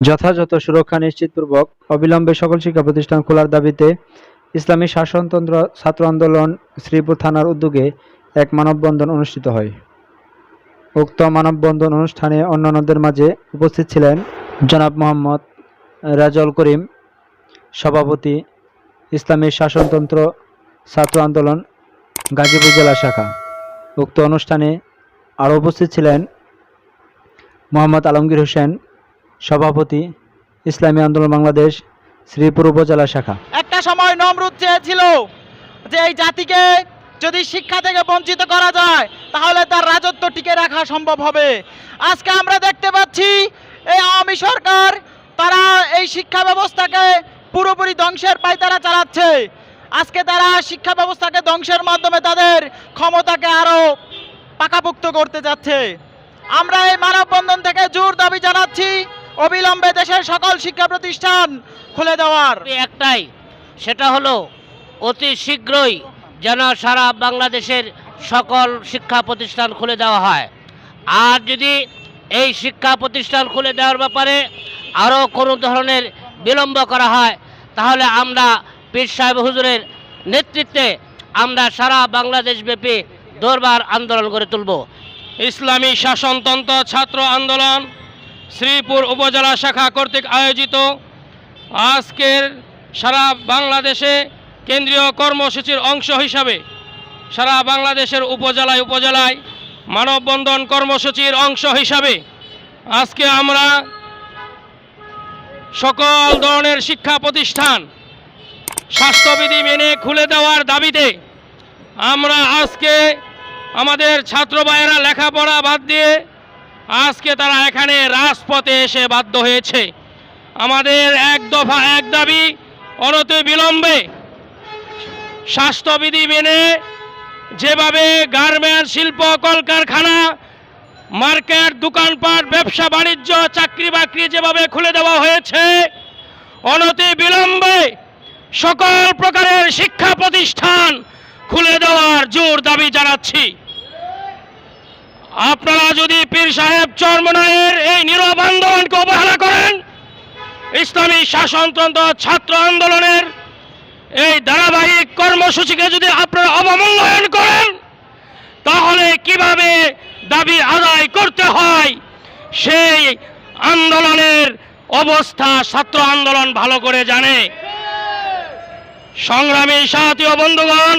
যথাযথ সুরক্ষা নিশ্চিতপূর্বক অবিলম্বে সকল শিক্ষা প্রতিষ্ঠান খোলার দাবিতে ইসলামী শাসনতন্ত্র ছাত্র আন্দোলন শ্রীপুর থানার উদ্যোগে এক মানববন্ধন অনুষ্ঠিত হয়। উক্ত মানববন্ধন অনুষ্ঠানে অন্যান্যদের মাঝে উপস্থিত ছিলেন জনাব মোহাম্মদ রাজল করিম, সভাপতি, ইসলামী শাসনতন্ত্র ছাত্র আন্দোলন গাজীপুর জেলা শাখা। উক্ত অনুষ্ঠানে আরও উপস্থিত ছিলেন মোহাম্মদ আলমগীর হোসেন, সভাপতি, ইসলামী আন্দোলন বাংলাদেশ শ্রীপুর উপজেলা শাখা। একটা সময় নমরুদ চেয়েছিল যে এই জাতিকে যদি শিক্ষা থেকে বঞ্চিত করা যায় তাহলে তার রাজত্ব টিকে রাখা সম্ভব হবে। আজকে আমরা দেখতে পাচ্ছি এই আওয়ামী সরকার তারা এই শিক্ষা ব্যবস্থাকে পুরোপুরি ধ্বংসের পায়তারা চালাচ্ছে। আজকে তারা শিক্ষা ব্যবস্থাকে ধ্বংসের মাধ্যমে তাদের ক্ষমতাকে আরো পাকাপোক্ত করতে যাচ্ছে। আমরা এই মানববন্ধন থেকে জোর দাবি জানাচ্ছি অবিলম্বে দেশের সকল শিক্ষা প্রতিষ্ঠান খুলে দেওয়ার। একটাই, সেটা হলো অতি শীঘ্রই যেন সারা বাংলাদেশের সকল শিক্ষা প্রতিষ্ঠান খুলে দেওয়া হয়। আর যদি এই শিক্ষা প্রতিষ্ঠান খুলে দেওয়ার ব্যাপারে আরও কোনো ধরনের বিলম্ব করা হয় তাহলে আমরা পীর সাহেব হুজুরের নেতৃত্বে আমরা সারা বাংলাদেশব্যাপী দরবার আন্দোলন গড়ে তুলব। ইসলামী শাসনতন্ত্র ছাত্র আন্দোলন শ্রীপুর উপজেলা শাখা কর্তৃক আয়োজিত আজকের সারা বাংলাদেশে কেন্দ্রীয় কর্মসূচির অংশ হিসাবে সারা বাংলাদেশের উপজেলায় উপজেলায় মানববন্ধন কর্মসূচির অংশ হিসাবে আজকে আমরা সকল ধরনের শিক্ষা প্রতিষ্ঠান স্বাস্থ্যবিধি মেনে খুলে দেওয়ার দাবিতে আমরা আজকে আমাদের ছাত্র ভাইয়েরা লেখাপড়া বাদ দিয়ে আজকে তারা এখানে রাজপথে এসে বাধ্য হয়েছে। আমাদের এক দফা এক দাবি, অনতি বিলম্বে স্বাস্থ্যবিধি মেনে যেভাবে গার্মেন্টস শিল্প কলকারখানা মার্কেট দোকানপাট ব্যবসা বাণিজ্য চাকরি বাকরি যেভাবে খুলে দেওয়া হয়েছে অনতি বিলম্বে সকল প্রকারের শিক্ষা প্রতিষ্ঠান খুলে দেওয়ার জোর দাবি জানাচ্ছি। আপনারা যদি পীর সাহেব চরমনায়ের এই নীরব আন্দোলনকে অবহেলা করেন, ইসলামী শাসনতন্ত্র ছাত্র আন্দোলনের এই ধারাবাহিক কর্মসূচিকে যদি আপনারা অবমূল্যায়ন করেন তাহলে কিভাবে দাবি আদায় করতে হয় সেই আন্দোলনের অবস্থা ছাত্র আন্দোলন ভালো করে জানে। সংগ্রামী সাথী ও বন্ধুগণ,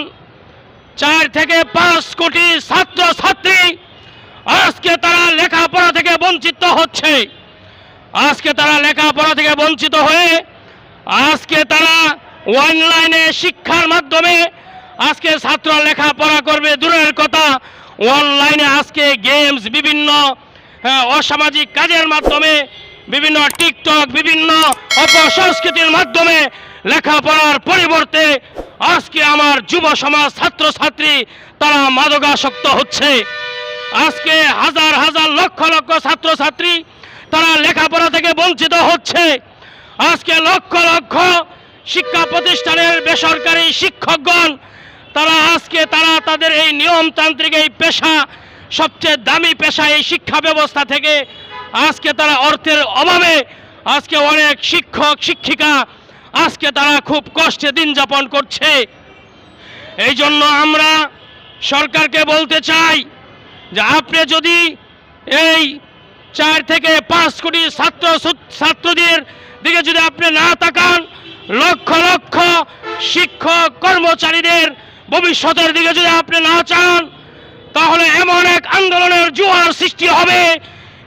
4 থেকে 5 কোটি ছাত্র ছাত্রী আজকে তারা লেখাপড়া থেকে বঞ্চিত হচ্ছে। আজকে তারা লেখাপড়া থেকে বঞ্চিত হয়ে আজকে তারা অনলাইনে শিক্ষার মাধ্যমে আজকে ছাত্র লেখাপড়া করবে দূরের কথা, অনলাইনে আজকে গেমস বিভিন্ন অসামাজিক কাজের মাধ্যমে বিভিন্ন টিকটক বিভিন্ন অপসংস্কৃতির মাধ্যমে লেখাপড়ার পরিবর্তে আজকে আমার যুব সমাজ ছাত্র ছাত্রী তারা মাদকাসক্ত হচ্ছে। আজকে হাজার হাজার লক্ষ লক্ষ ছাত্র ছাত্রী তারা লেখাপড়া থেকে বঞ্চিত হচ্ছে। আজকে লক্ষ লক্ষ শিক্ষা প্রতিষ্ঠানের বেসরকারি শিক্ষকগণ তারা আজকে তাদের এই নিয়মতান্ত্রিক এই পেশা সবচেয়ে দামি পেশা এই শিক্ষা ব্যবস্থা থেকে আজকে তারা অর্থের অভাবে আজকে অনেক শিক্ষক শিক্ষিকা আজকে তারা খুব কষ্টে দিন যাপন করছে। এই জন্য আমরা সরকারকে বলতে চাই যে আপনি যদি এই 4 থেকে 5 কোটি ছাত্রদের দিকে যদি আপনি না তাকান, লক্ষ লক্ষ শিক্ষক কর্মচারীদের ভবিষ্যতের দিকে যদি আপনি না চান তাহলে এমন এক আন্দোলনের জোয়ার সৃষ্টি হবে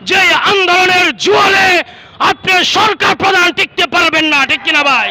যে আন্দোলনের জোয়ারে আপনি সরকার প্রধান টিকতে পারবেন না। ঠিক কিনা ভাই?